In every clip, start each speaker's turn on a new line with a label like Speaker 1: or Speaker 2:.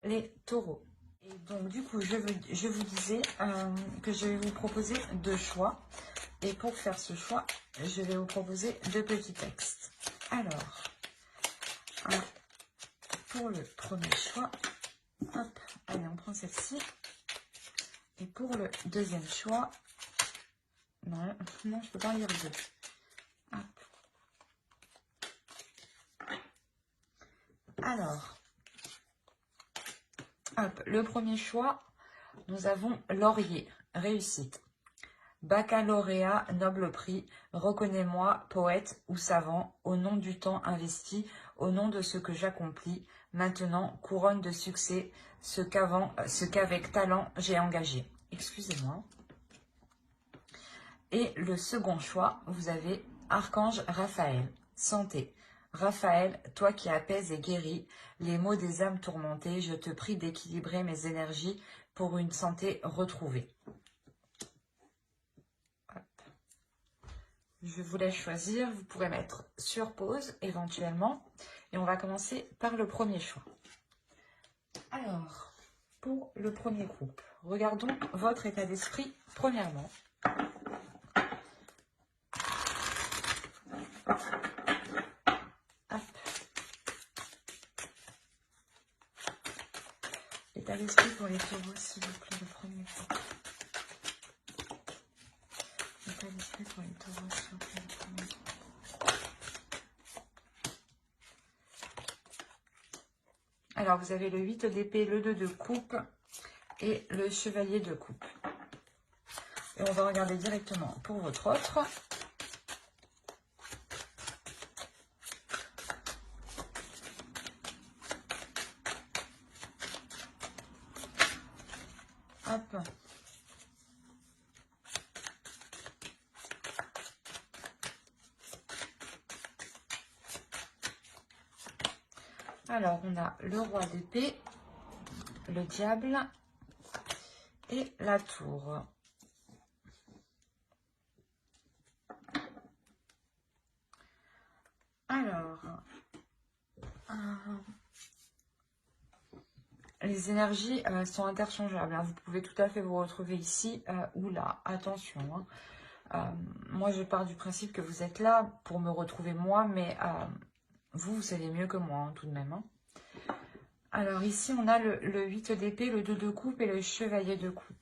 Speaker 1: les taureaux. Et donc du coup, je vous disais que je vais vous proposer deux choix. Et pour faire ce choix, je vais vous proposer deux petits textes. Alors, pour le premier choix, hop, allez, on prend celle-ci. Et pour le deuxième choix, non, je ne peux pas lire deux. Hop. Alors, hop, le premier choix, nous avons laurier, réussite. Baccalauréat, noble prix, reconnais-moi, poète ou savant, au nom du temps investi, au nom de ce que j'accomplis, maintenant, couronne de succès, ce qu'avec talent j'ai engagé. Excusez-moi. Et le second choix, vous avez Archange Raphaël, santé. Raphaël, toi qui apaises et guéris les maux des âmes tourmentées, je te prie d'équilibrer mes énergies pour une santé retrouvée. Je vous laisse choisir, vous pourrez mettre sur pause éventuellement. Et on va commencer par le premier choix. Alors, pour le premier groupe, regardons votre état d'esprit premièrement. Hop. État d'esprit pour les taureaux, s'il vous plaît, le premier groupe. État d'esprit pour les taureaux, s'il vous plaît, le premier groupe. Alors, vous avez le 8 d'épée, le 2 de coupe et le chevalier de coupe. Et on va regarder directement pour votre autre. Hop. Alors, on a le roi d'épée, le diable et la tour. Alors, les énergies sont interchangeables. Hein. Vous pouvez tout à fait vous retrouver ici ou là. Attention. Hein. Moi, je pars du principe que vous êtes là pour me retrouver moi, mais vous savez mieux que moi, hein, tout de même. Hein. Alors, ici, on a le 8 d'épée, le 2 de coupe et le chevalier de coupe.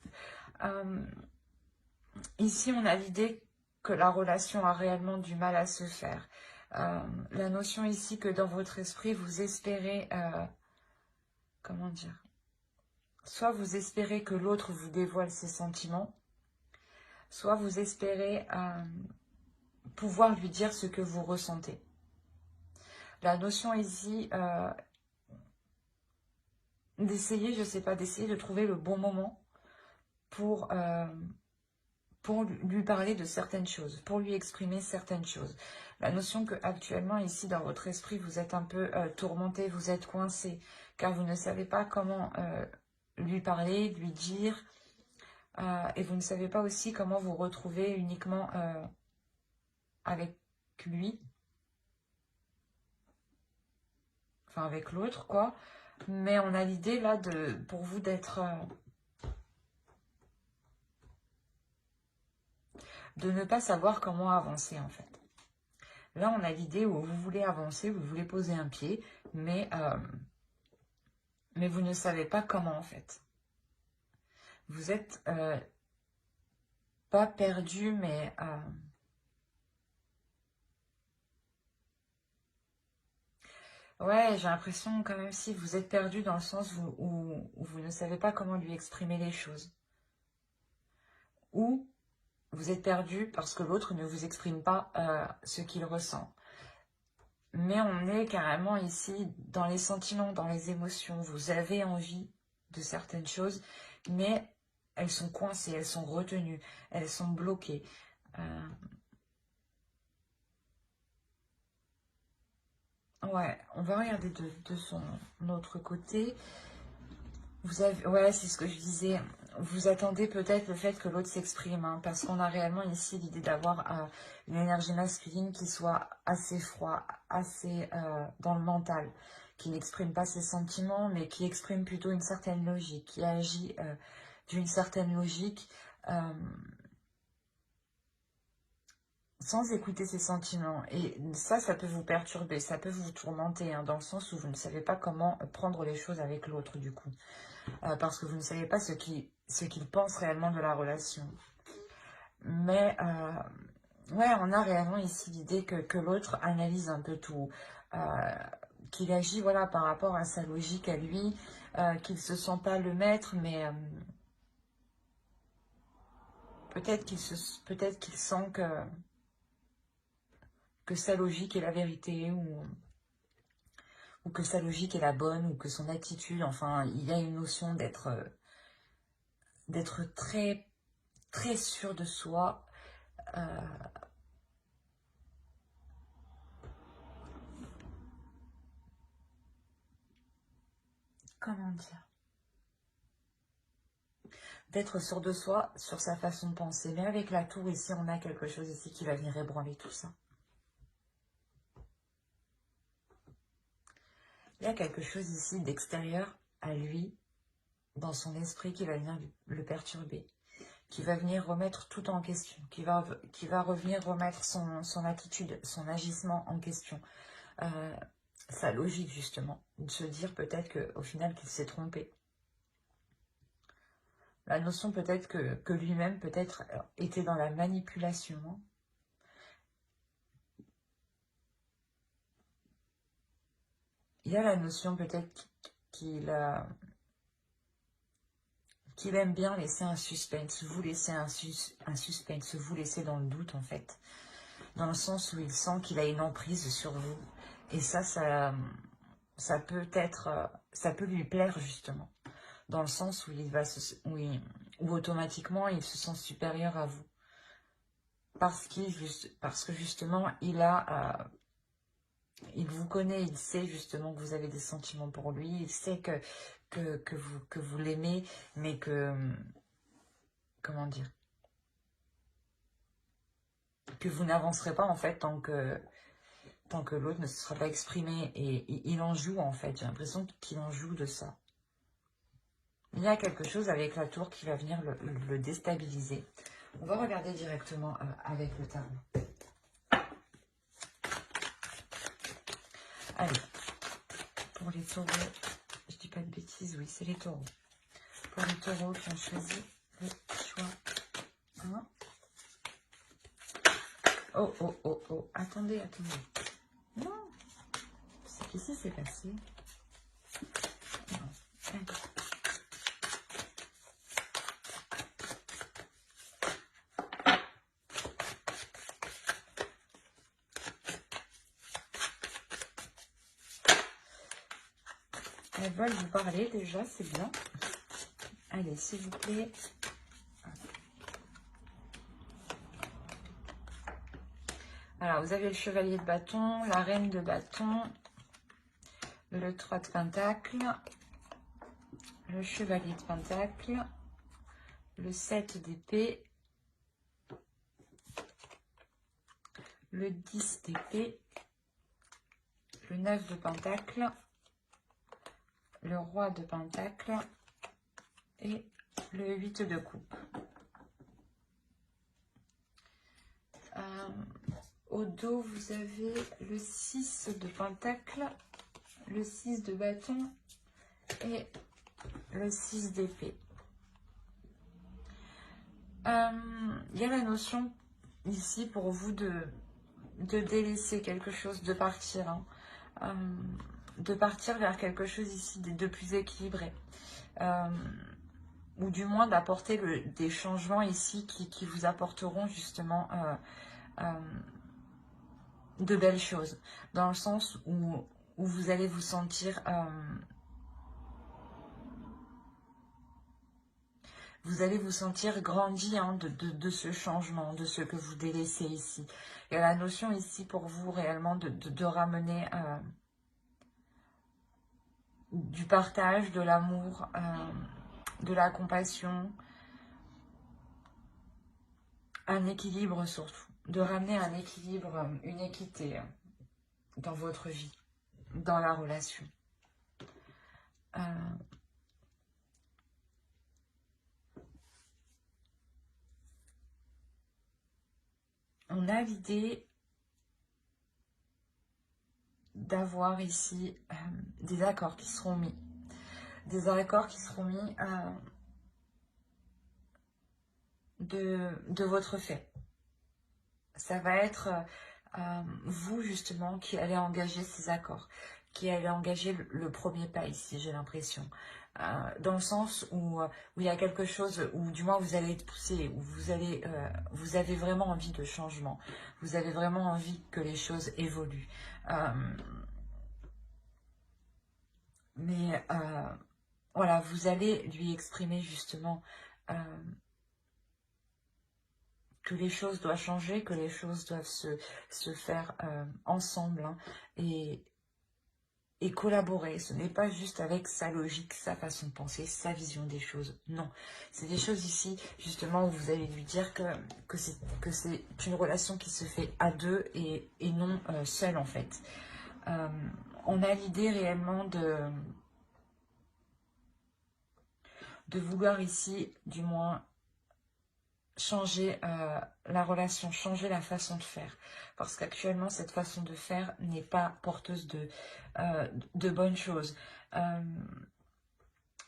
Speaker 1: Ici, on a l'idée que la relation a réellement du mal à se faire. La notion ici que dans votre esprit, vous espérez... comment dire? Soit vous espérez que l'autre vous dévoile ses sentiments, soit vous espérez pouvoir lui dire ce que vous ressentez. La notion ici d'essayer, je ne sais pas, d'essayer de trouver le bon moment pour lui parler de certaines choses, pour lui exprimer certaines choses. La notion que actuellement ici dans votre esprit, vous êtes un peu tourmenté, vous êtes coincé, car vous ne savez pas comment lui parler, lui dire, et vous ne savez pas aussi comment vous retrouver uniquement avec lui, enfin avec l'autre, quoi. Mais on a l'idée là pour vous d'être... de ne pas savoir comment avancer en fait. Là, on a l'idée où vous voulez avancer, vous voulez poser un pied, mais vous ne savez pas comment en fait. Vous êtes pas perdu, mais ouais, j'ai l'impression quand même si vous êtes perdu dans le sens où vous ne savez pas comment lui exprimer les choses. Ou vous êtes perdu parce que l'autre ne vous exprime pas ce qu'il ressent. Mais on est carrément ici dans les sentiments, dans les émotions. Vous avez envie de certaines choses, mais elles sont coincées, elles sont retenues, elles sont bloquées. Ouais, on va regarder de son autre côté. Vous avez, ouais, c'est ce que je disais. Vous attendez peut-être le fait que l'autre s'exprime, hein, parce qu'on a réellement ici l'idée d'avoir une énergie masculine qui soit assez froid, assez dans le mental, qui n'exprime pas ses sentiments, mais qui exprime plutôt une certaine logique, qui agit d'une certaine logique, sans écouter ses sentiments. Et ça peut vous perturber, ça peut vous tourmenter, hein, dans le sens où vous ne savez pas comment prendre les choses avec l'autre, du coup. Parce que vous ne savez pas ce qu'il pense réellement de la relation. Mais, ouais, on a réellement ici l'idée que l'autre analyse un peu tout, qu'il agit, voilà, par rapport à sa logique à lui, qu'il ne se sent pas le maître, mais peut-être qu'il sent que sa logique est la vérité, ou que sa logique est la bonne, ou que son attitude, enfin, il y a une notion d'être très, très sûr de soi, comment dire, d'être sûr de soi sur sa façon de penser. Mais avec la tour ici, on a quelque chose ici qui va venir ébranler tout ça. Il y a quelque chose ici d'extérieur à lui, dans son esprit, qui va venir le perturber, qui va venir remettre tout en question, qui va revenir remettre son attitude, son agissement en question, sa logique justement, de se dire peut-être qu'au final qu'il s'est trompé. La notion peut-être que lui-même peut-être était dans la manipulation, hein. Il y a la notion peut-être qu'il aime bien laisser un suspense, vous laisser un suspense, vous laisser dans le doute en fait. Dans le sens où il sent qu'il a une emprise sur vous. Et ça peut être, ça peut lui plaire justement. Dans le sens où où automatiquement il se sent supérieur à vous. Parce que justement il vous connaît, il sait justement que vous avez des sentiments pour lui, il sait que vous l'aimez, mais comment dire, que vous n'avancerez pas en fait tant que l'autre ne se sera pas exprimé. Et il en joue en fait, j'ai l'impression qu'il en joue de ça. Il y a quelque chose avec la tour qui va venir le déstabiliser. On va regarder directement avec le tarot. Allez, pour les taureaux, je dis pas de bêtises, oui, c'est les taureaux. Pour les taureaux qui ont choisi le choix 1. Oh, oh, oh, oh, attendez. Non, qu'est-ce qui s'est passé? Non, allez. Elles veulent vous parler déjà, c'est bien. Allez, s'il vous plaît. Alors, vous avez le chevalier de bâton, la reine de bâton, le 3 de pentacle, le chevalier de pentacle, le 7 d'épée, le 10 d'épée, le 9 de pentacle, le roi de pentacle et le 8 de coupe. Au dos, vous avez le 6 de pentacle, le 6 de bâton et le 6 d'épée. Il y a la notion ici pour vous de délaisser quelque chose, de partir, hein. De partir vers quelque chose ici de plus équilibré. Ou du moins d'apporter des changements ici qui vous apporteront justement de belles choses. Dans le sens où vous allez vous sentir... vous allez vous sentir grandi, hein, de ce changement, de ce que vous délaissez ici. Il y a la notion ici pour vous réellement de ramener du partage, de l'amour, de la compassion, un équilibre surtout. De ramener un équilibre, une équité dans votre vie, dans la relation. On a l'idée d'avoir ici des accords qui seront mis. Des accords qui seront mis de votre fait. Ça va être vous, justement, qui allez engager ces accords, qui allez engager le premier pas ici, j'ai l'impression. Dans le sens où il y a quelque chose, où du moins vous allez être poussé, où vous avez vraiment envie de changement, vous avez vraiment envie que les choses évoluent. Mais voilà, vous allez lui exprimer justement que les choses doivent changer, que les choses doivent se faire ensemble, hein, et collaborer. Ce n'est pas juste avec sa logique, sa façon de penser, sa vision des choses. Non, c'est des choses ici, justement, où vous allez lui dire que c'est une relation qui se fait à deux et non seule, en fait. On a l'idée réellement de vouloir ici, du moins, changer la relation, changer la façon de faire. Parce qu'actuellement, cette façon de faire n'est pas porteuse de bonnes choses.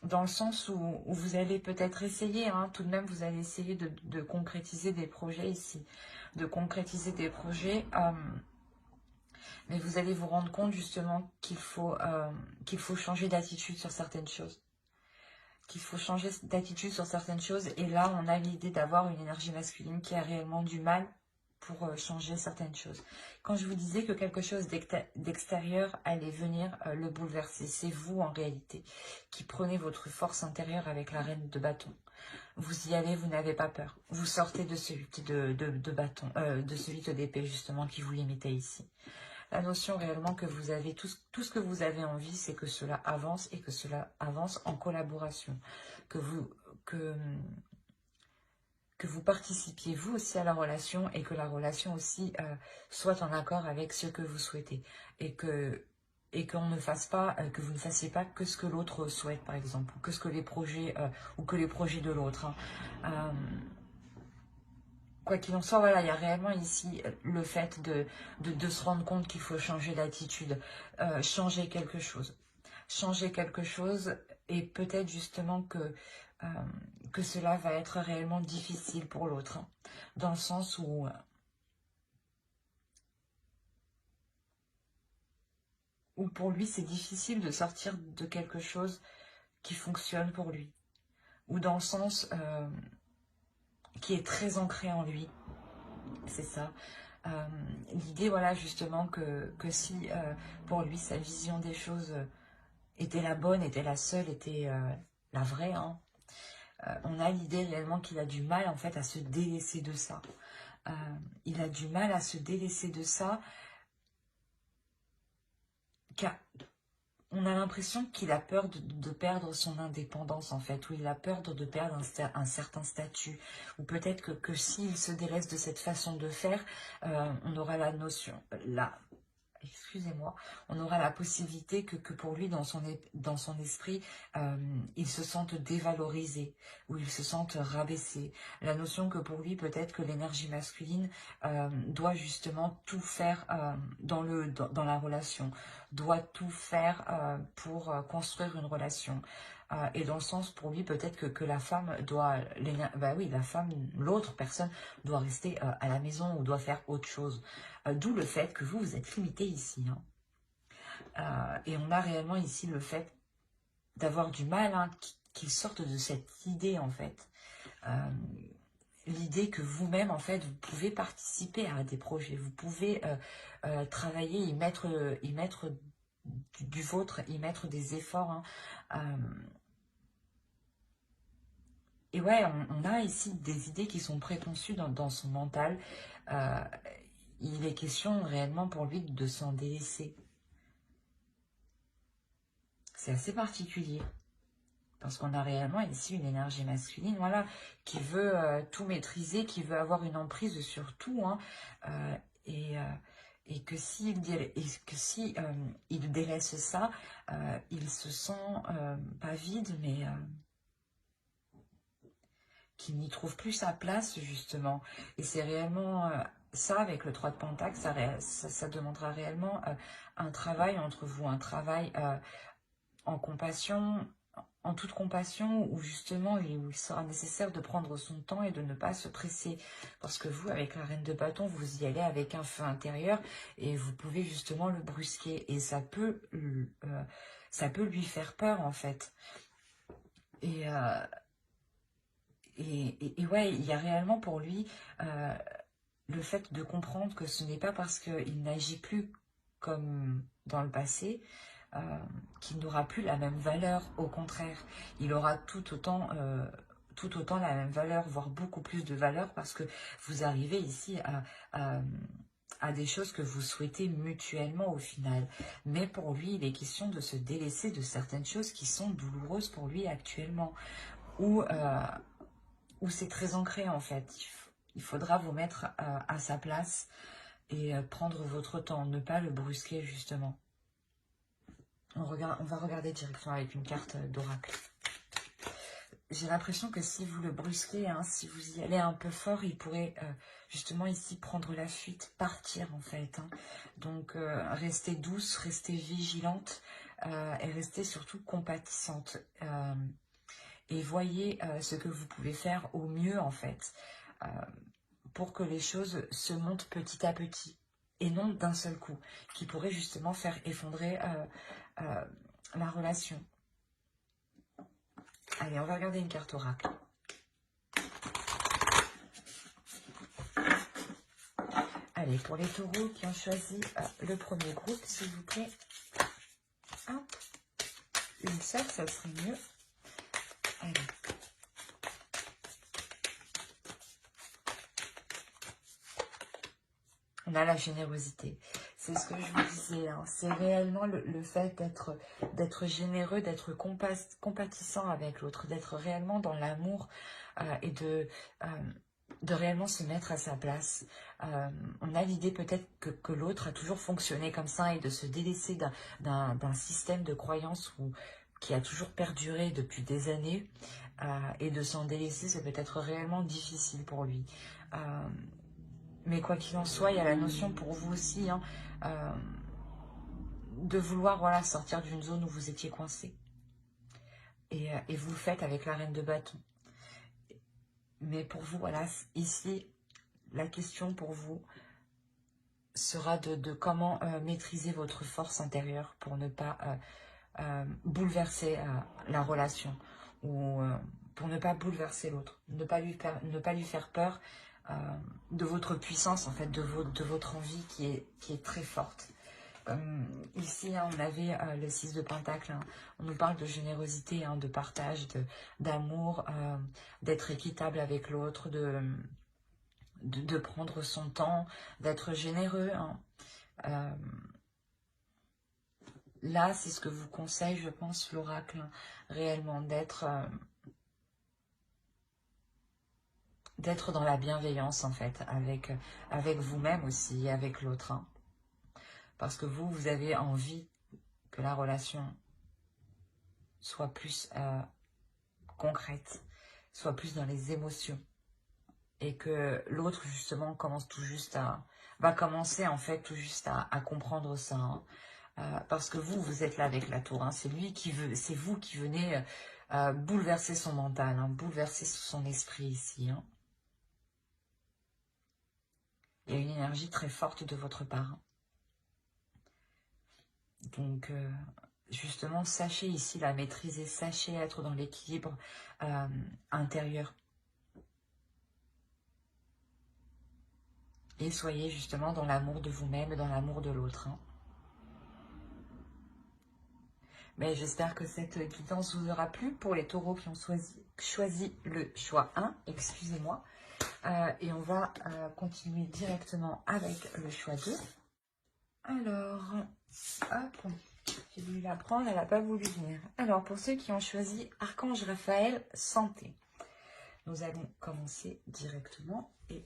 Speaker 1: Dans le sens où vous allez peut-être essayer, hein, tout de même, vous allez essayer de concrétiser des projets ici. De concrétiser des projets, mais vous allez vous rendre compte justement qu'il faut changer d'attitude sur certaines choses. Qu'il faut changer d'attitude sur certaines choses. Et là, on a l'idée d'avoir une énergie masculine qui a réellement du mal pour changer certaines choses. Quand je vous disais que quelque chose d'extérieur allait venir le bouleverser, c'est vous en réalité qui prenez votre force intérieure avec la reine de bâton. Vous y allez, vous n'avez pas peur. Vous sortez de celui de bâton, de celui d'épée justement qui vous limitait ici. La notion réellement que vous avez, tout ce que vous avez envie, c'est que cela avance et que cela avance en collaboration. Que vous participiez vous aussi à la relation et que la relation aussi soit en accord avec ce que vous souhaitez. Et qu'on ne fasse pas, que vous ne fassiez pas que ce que l'autre souhaite, par exemple, ou que ce que les projets, ou que les projets de l'autre. Hein. Quoi qu'il en soit, voilà, il y a réellement ici le fait de se rendre compte qu'il faut changer d'attitude, changer quelque chose. Changer quelque chose et peut-être justement que cela va être réellement difficile pour l'autre. Hein, dans le sens où pour lui c'est difficile de sortir de quelque chose qui fonctionne pour lui. Ou dans le sens qui est très ancré en lui. C'est ça. L'idée, voilà, justement, que si pour lui, sa vision des choses était la bonne, était la seule, était la vraie, hein, on a l'idée réellement qu'il a du mal, en fait, à se délaisser de ça. Il a du mal à se délaisser de ça, car on a l'impression qu'il a peur de perdre son indépendance, en fait, ou il a peur de perdre un certain statut, ou peut-être que s'il se délaisse de cette façon de faire, on aura la notion, excusez-moi, on aura la possibilité que pour lui, dans son esprit, il se sente dévalorisé, ou il se sente rabaissé. La notion que pour lui, peut-être que l'énergie masculine doit justement tout faire dans la relation, doit tout faire pour construire une relation. Et dans le sens, pour lui, peut-être que la femme doit, bah oui, la femme, l'autre personne doit rester à la maison ou doit faire autre chose. D'où le fait que vous êtes limité ici. Hein. Et on a réellement ici le fait d'avoir du mal, hein, qu'il sorte de cette idée, en fait. L'idée que vous-même, en fait, vous pouvez participer à des projets, vous pouvez travailler, y mettre du vôtre, y mettre des efforts. Hein. Et ouais, on a ici des idées qui sont préconçues dans son mental. Il est question réellement pour lui de s'en délaisser. C'est assez particulier. Parce qu'on a réellement ici une énergie masculine, voilà, qui veut tout maîtriser, qui veut avoir une emprise sur tout. Hein, et Et que si il délaisse ça, il se sent pas vide, mais qu'il n'y trouve plus sa place, justement. Et c'est réellement ça, avec le 3 de Pentacle, ça demandera réellement un travail entre vous, un travail en compassion, en toute compassion, où justement il sera nécessaire de prendre son temps et de ne pas se presser. Parce que vous, avec la reine de bâton, vous y allez avec un feu intérieur et vous pouvez justement le brusquer. Et ça peut lui faire peur, en fait. Et ouais, il y a réellement pour lui le fait de comprendre que ce n'est pas parce qu'il n'agit plus comme dans le passé qu'il n'aura plus la même valeur. Au contraire, il aura tout autant la même valeur, voire beaucoup plus de valeur, parce que vous arrivez ici à des choses que vous souhaitez mutuellement au final. Mais pour lui, il est question de se délaisser de certaines choses qui sont douloureuses pour lui actuellement, où c'est très ancré en fait. Il faudra vous mettre à sa place et prendre votre temps, ne pas le brusquer justement. On va regarder directement avec une carte d'oracle. J'ai l'impression que si vous le brusquez, hein, si vous y allez un peu fort, il pourrait justement ici prendre la fuite, partir en fait. Hein. Donc restez douce, restez vigilante et restez surtout compatissante. Et voyez ce que vous pouvez faire au mieux en fait. Pour que les choses se montent petit à petit et non d'un seul coup, qui pourrait justement faire effondrer la relation. Allez, on va regarder une carte oracle. Allez, pour les taureaux qui ont choisi le premier groupe, s'il vous plaît. Hop. Une seule, ça serait mieux. Allez. On a la générosité. C'est ce que je vous disais. Hein. C'est réellement le fait d'être généreux, d'être compatissant avec l'autre, d'être réellement dans l'amour et de réellement se mettre à sa place. On a l'idée peut-être que l'autre a toujours fonctionné comme ça et de se délaisser d'un système de croyance qui a toujours perduré depuis des années et de s'en délaisser, c'est peut-être réellement difficile pour lui. Mais quoi qu'il en soit, il y a la notion pour vous aussi hein, de vouloir voilà, sortir d'une zone où vous étiez coincé. Et vous le faites avec la reine de bâton. Mais pour vous, voilà, ici, la question pour vous sera de comment maîtriser votre force intérieure pour ne pas bouleverser la relation ou pour ne pas bouleverser l'autre, ne pas lui faire peur de votre puissance, en fait, de votre envie qui est très forte. Ici, hein, on avait le 6 de Pentacle, hein, on nous parle de générosité, hein, de partage, d'amour, d'être équitable avec l'autre, de prendre son temps, d'être généreux. Hein. Là, c'est ce que vous conseille, je pense, l'oracle, hein, réellement, d'être dans la bienveillance, en fait, avec vous-même aussi, avec l'autre. Hein. Parce que vous avez envie que la relation soit plus concrète, soit plus dans les émotions. Et que l'autre, justement, va commencer, en fait, tout juste à comprendre ça. Hein. Parce que vous êtes là avec la tour. Hein. C'est vous qui venez bouleverser son mental, hein, bouleverser son esprit ici. Hein. Il y a une énergie très forte de votre part. Hein. Donc, justement, sachez ici la maîtriser, sachez être dans l'équilibre intérieur. Et soyez justement dans l'amour de vous-même et dans l'amour de l'autre. Hein. Mais j'espère que cette guidance vous aura plu pour les taureaux qui ont choisi le choix 1, excusez-moi. Et on va continuer directement avec le choix 2. Alors, hop, j'ai voulu la prendre, elle n'a pas voulu venir. Alors, pour ceux qui ont choisi Archange Raphaël, santé. Nous allons commencer directement et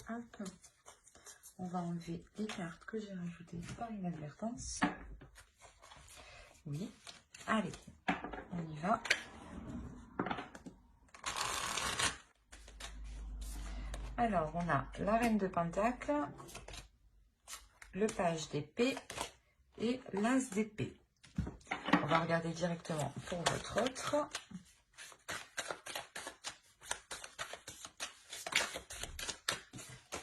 Speaker 1: hop, On va enlever les cartes que j'ai rajoutées par inadvertance. Oui. Allez, on y va. Alors, on a la reine de Pentacle, le page d'épée et l'as d'épée. On va regarder directement pour votre autre.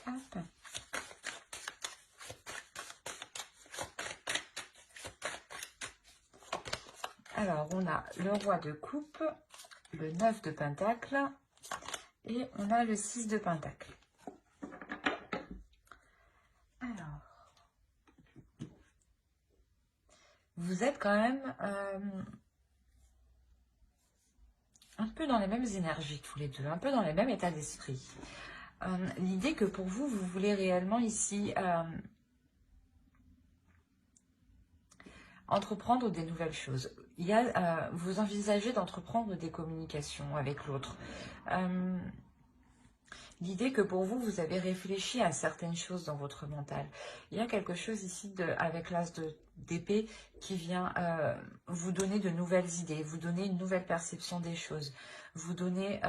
Speaker 1: Hop. Alors, on a le roi de coupe, le 9 de Pentacle et on a le 6 de Pentacle. Alors, vous êtes quand même un peu dans les mêmes énergies tous les deux, un peu dans les mêmes états d'esprit. L'idée que pour vous, vous voulez réellement ici entreprendre des nouvelles choses. Il y a, vous envisagez d'entreprendre des communications avec l'autre. L'idée que pour vous, vous avez réfléchi à certaines choses dans votre mental. Il y a quelque chose ici avec l'as d'épée qui vient vous donner de nouvelles idées, vous donner une nouvelle perception des choses, vous donner,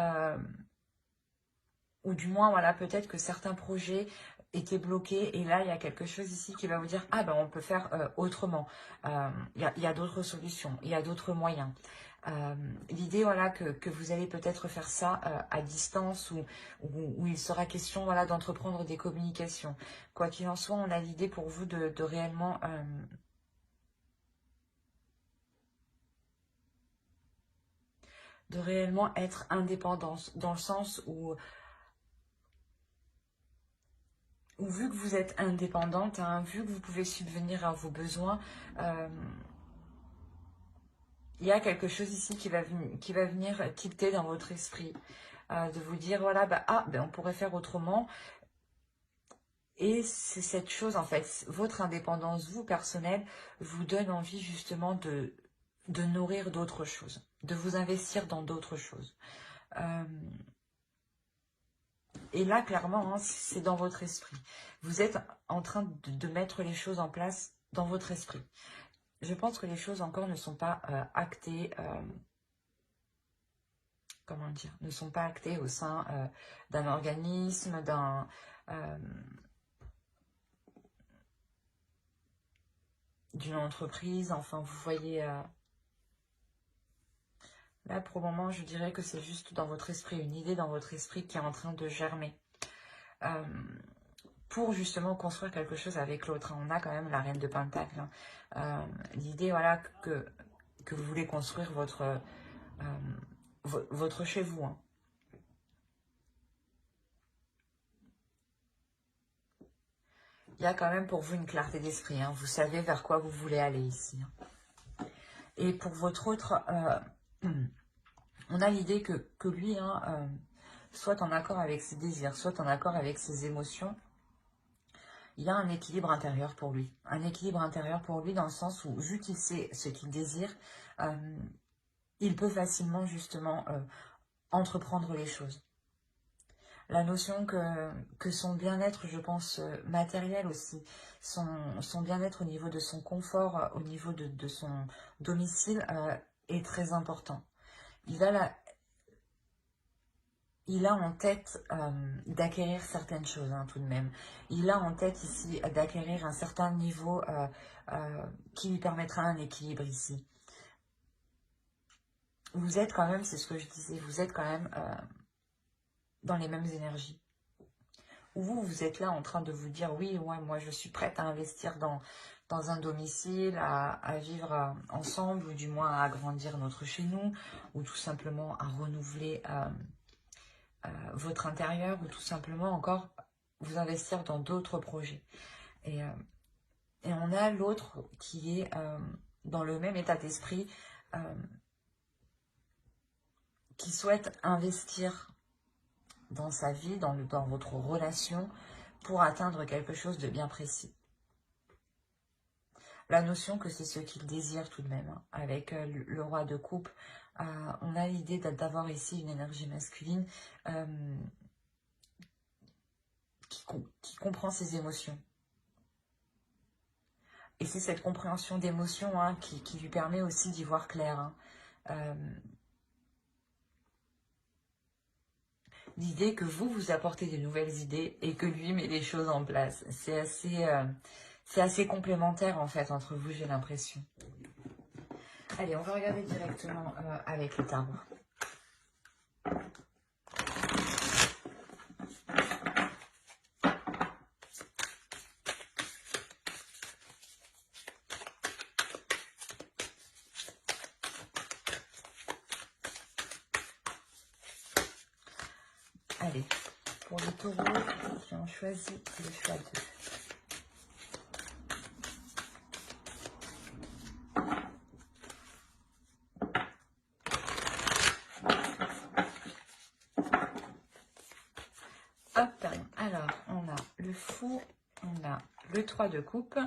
Speaker 1: ou du moins, voilà, peut-être que certains projets étaient bloqués et là, il y a quelque chose ici qui va vous dire, ah ben, on peut faire autrement. Il y a d'autres solutions, il y a d'autres moyens. L'idée, voilà, que vous allez peut-être faire ça à distance ou il sera question, voilà, d'entreprendre des communications. Quoi qu'il en soit, on a l'idée pour vous de réellement être indépendant, dans le sens où vu que vous êtes indépendante, hein, vu que vous pouvez subvenir à vos besoins, il y a quelque chose ici qui va venir tilter dans votre esprit, de vous dire, voilà, bah, on pourrait faire autrement. Et c'est cette chose, en fait, votre indépendance, vous, personnelle, vous donne envie justement de nourrir d'autres choses, de vous investir dans d'autres choses. Et là, clairement, hein, c'est dans votre esprit. Vous êtes en train de mettre les choses en place dans votre esprit. Je pense que les choses encore ne sont pas actées, comment dire, ne sont pas actées au sein d'un organisme, d'une entreprise. Enfin, vous voyez, là, pour le moment, je dirais que c'est juste dans votre esprit, une idée dans votre esprit qui est en train de germer. Pour justement construire quelque chose avec l'autre. On a quand même la reine de Pentacle. L'idée, voilà, que vous voulez construire votre chez vous. Hein. Il y a quand même pour vous une clarté d'esprit. Hein. Vous savez vers quoi vous voulez aller ici. Hein. Et pour votre autre, on a l'idée que lui, hein, soit en accord avec ses désirs, soit en accord avec ses émotions, il y a un équilibre intérieur pour lui. Un équilibre intérieur pour lui dans le sens où, vu qu'il sait ce qu'il désire, il peut facilement justement entreprendre les choses. La notion que son bien-être, je pense, matériel aussi, son bien-être au niveau de son confort, au niveau de son domicile, est très important. Il a en tête d'acquérir certaines choses, hein, tout de même. Il a en tête ici d'acquérir un certain niveau qui lui permettra un équilibre ici. Vous êtes quand même, c'est ce que je disais, vous êtes quand même dans les mêmes énergies. Ou vous êtes là en train de vous dire, oui, ouais, moi je suis prête à investir dans un domicile, à vivre ensemble, ou du moins à agrandir notre chez nous, ou tout simplement à renouveler votre intérieur, ou tout simplement encore vous investir dans d'autres projets. Et on a l'autre qui est dans le même état d'esprit, qui souhaite investir dans sa vie, dans votre relation, pour atteindre quelque chose de bien précis. La notion que c'est ce qu'il désire tout de même, hein, avec le roi de coupe, on a l'idée d'avoir ici une énergie masculine qui comprend ses émotions. Et c'est cette compréhension d'émotions hein, qui lui permet aussi d'y voir clair. Hein. L'idée que vous apportez de nouvelles idées et que lui met les choses en place. C'est assez complémentaire en fait entre vous, j'ai l'impression. Allez, on va regarder directement avec le tarot. Allez, pour les taureaux qui ont choisi le choix 2. Hop, alors on a le fou, on a le 3 de coupe,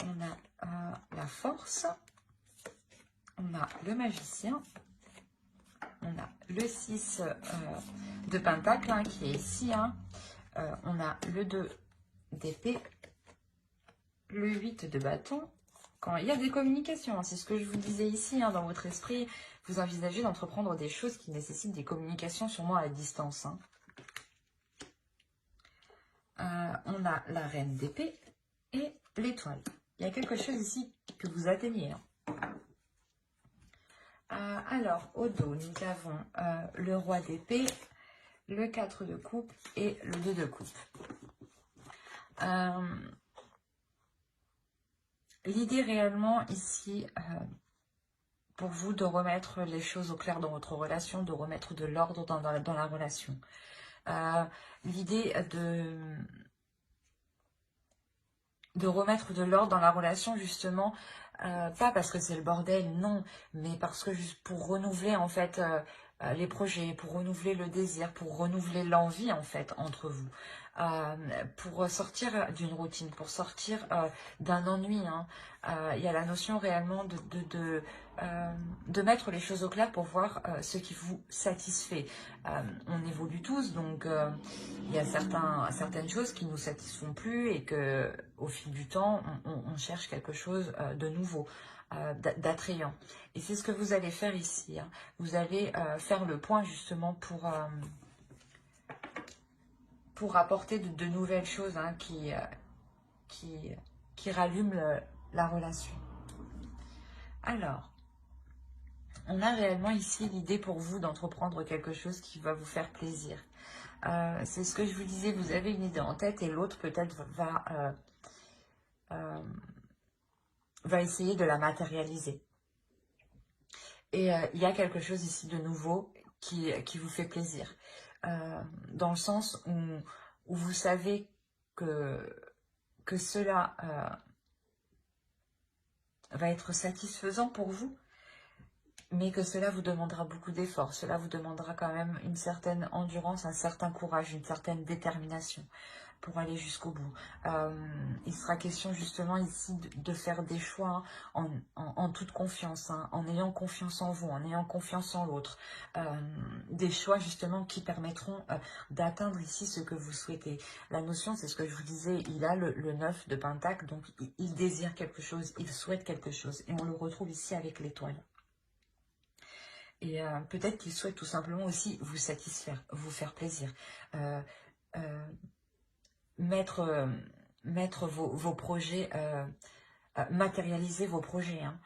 Speaker 1: on a la force, on a le magicien, on a le 6 de pentacle hein, qui est ici, hein. On a le 2 d'épée, le 8 de bâton. Quand il y a des communications, hein, c'est ce que je vous disais ici, hein, dans votre esprit, vous envisagez d'entreprendre des choses qui nécessitent des communications sûrement à distance. Hein. On a la reine d'épée et l'étoile. Il y a quelque chose ici que vous atteignez. Hein. Alors, au dos, nous avons le roi d'épée, le 4 de coupe et le 2 de coupe. L'idée réellement ici, pour vous, de remettre les choses au clair dans votre relation, de remettre de l'ordre dans la relation. L'idée de remettre de l'ordre dans la relation, justement, pas parce que c'est le bordel, non, mais parce que juste pour renouveler, en fait, les projets, pour renouveler le désir, pour renouveler l'envie, en fait, entre vous. Pour sortir d'une routine, pour sortir d'un ennui. Hein. Il y a la notion réellement de mettre les choses au clair pour voir ce qui vous satisfait. On évolue tous, donc il y a certaines choses qui ne nous satisfont plus et que au fil du temps, on cherche quelque chose de nouveau. D'attrayant. Et c'est ce que vous allez faire ici. Hein. Vous allez faire le point justement pour apporter de nouvelles choses hein, qui rallument la relation. Alors, on a réellement ici l'idée pour vous d'entreprendre quelque chose qui va vous faire plaisir. C'est ce que je vous disais, vous avez une idée en tête et l'autre peut-être va essayer de la matérialiser. Et il y a quelque chose ici de nouveau qui vous fait plaisir. Dans le sens où vous savez que cela va être satisfaisant pour vous, mais que cela vous demandera beaucoup d'efforts. Cela vous demandera quand même une certaine endurance, un certain courage, une certaine détermination pour aller jusqu'au bout. Il sera question justement ici de faire des choix en toute confiance, hein, en ayant confiance en vous, en ayant confiance en l'autre. Des choix justement qui permettront d'atteindre ici ce que vous souhaitez. La notion, c'est ce que je vous disais, il a le 9 de pentacle, donc il désire quelque chose, il souhaite quelque chose. Et on le retrouve ici avec l'étoile. Et peut-être qu'il souhaite tout simplement aussi vous satisfaire, vous faire plaisir. Mettre vos projets, matérialiser vos projets. Hein.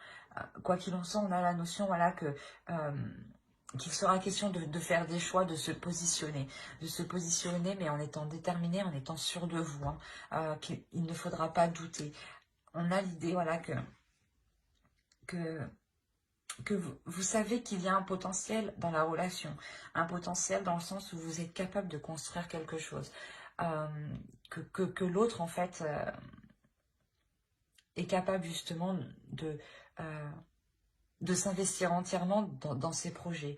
Speaker 1: Quoi qu'il en soit, on a la notion voilà, qu'il sera question de faire des choix, de se positionner, mais en étant déterminé, en étant sûr de vous, hein, qu'il ne faudra pas douter. On a l'idée voilà, que vous savez qu'il y a un potentiel dans la relation, un potentiel dans le sens où vous êtes capable de construire quelque chose, que l'autre en fait est capable justement de s'investir entièrement dans ses projets.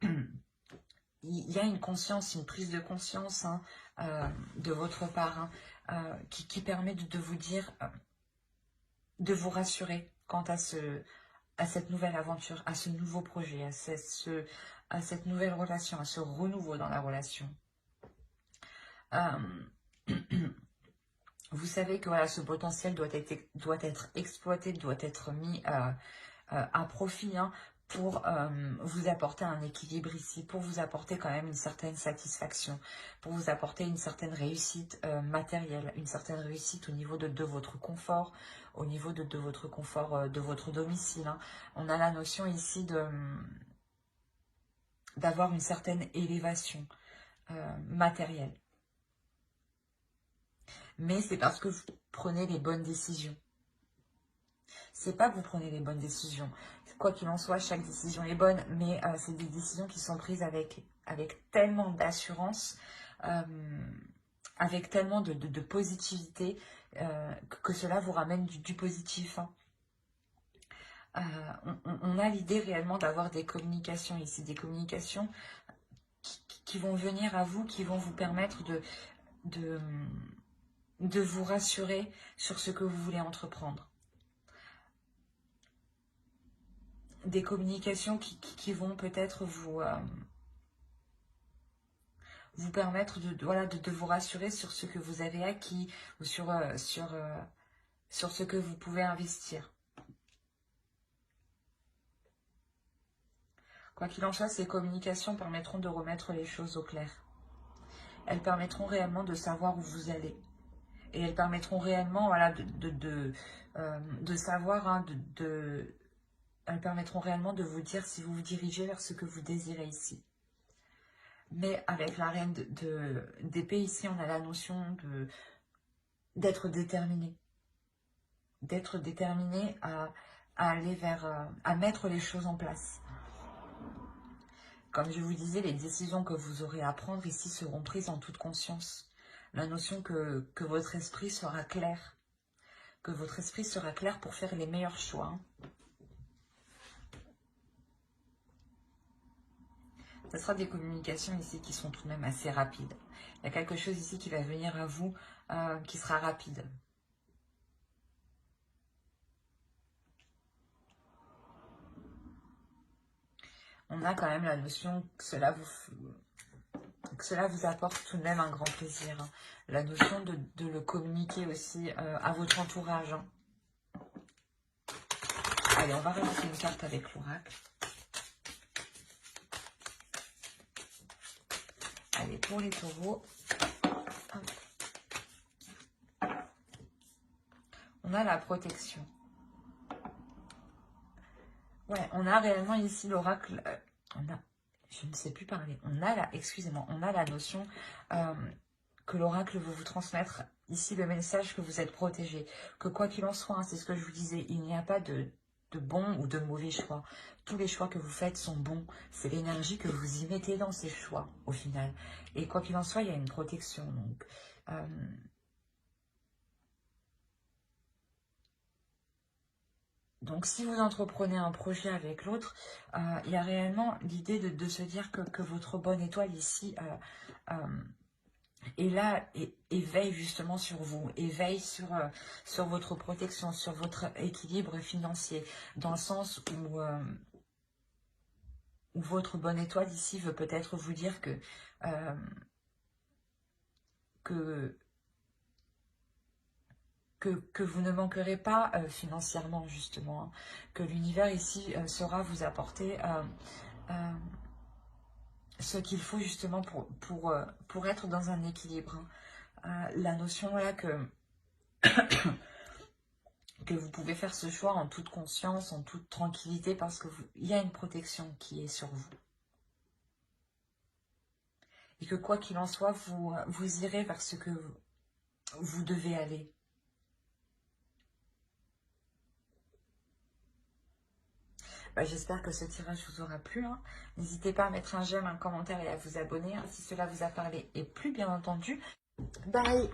Speaker 1: Il y a une conscience, une prise de conscience hein, de votre part hein, qui permet de vous dire, de vous rassurer quant à cette nouvelle aventure, à ce nouveau projet, à cette nouvelle relation, à ce renouveau dans la relation. Vous savez que voilà, ce potentiel doit être exploité, doit être mis à profit, hein, pour vous apporter un équilibre ici, pour vous apporter quand même une certaine satisfaction, pour vous apporter une certaine réussite matérielle, une certaine réussite au niveau de votre confort, au niveau de votre confort de votre domicile, hein. On a la notion ici d'avoir une certaine élévation matérielle. Mais c'est parce que vous prenez les bonnes décisions. C'est pas que vous prenez les bonnes décisions. Quoi qu'il en soit, chaque décision est bonne, mais c'est des décisions qui sont prises avec tellement d'assurance, avec tellement de positivité, que cela vous ramène du positif, hein. On a l'idée réellement d'avoir des communications ici, des communications qui vont venir à vous, qui vont vous permettre de vous rassurer sur ce que vous voulez entreprendre. Des communications qui vont peut-être vous permettre de vous rassurer sur ce que vous avez acquis ou sur ce que vous pouvez investir. Quoi qu'il en soit, ces communications permettront de remettre les choses au clair. Elles permettront réellement de savoir où vous allez. Et elles permettront réellement voilà, de savoir, hein, elles permettront réellement de vous dire si vous vous dirigez vers ce que vous désirez ici. Mais avec la reine d'épée ici, on a la notion d'être déterminé. D'être déterminé à aller vers, à mettre les choses en place. Comme je vous disais, les décisions que vous aurez à prendre ici seront prises en toute conscience. La notion que votre esprit sera clair. Que votre esprit sera clair pour faire les meilleurs choix. Ce sera des communications ici qui sont tout de même assez rapides. Il y a quelque chose ici qui va venir à vous qui sera rapide. On a quand même la notion que cela vous apporte tout de même un grand plaisir, hein. La notion de le communiquer aussi à votre entourage, hein. Allez, on va rajouter une carte avec l'oracle. Allez, pour les taureaux, on a la protection. Ouais, on a réellement ici l'oracle, je ne sais plus parler, excusez-moi, on a la notion que l'oracle veut vous transmettre ici le message que vous êtes protégé, que quoi qu'il en soit, hein, c'est ce que je vous disais, il n'y a pas de bons ou de mauvais choix. Tous les choix que vous faites sont bons, c'est l'énergie que vous y mettez dans ces choix au final. Et quoi qu'il en soit, il y a une protection, donc... Donc, si vous entreprenez un projet avec l'autre, il y a réellement l'idée de se dire que votre bonne étoile ici est là et veille justement sur vous, et veille sur votre protection, sur votre équilibre financier, dans le sens où votre bonne étoile ici veut peut-être vous dire que vous ne manquerez pas financièrement, justement, hein. Que l'univers ici saura vous apporter ce qu'il faut justement pour être dans un équilibre, hein. La notion voilà, que vous pouvez faire ce choix en toute conscience, en toute tranquillité, parce qu'il y a une protection qui est sur vous. Et que quoi qu'il en soit, vous irez vers ce que vous devez aller. J'espère que ce tirage vous aura plu, hein. N'hésitez pas à mettre un j'aime, un commentaire et à vous abonner, hein, si cela vous a parlé. Et plus bien entendu, bye!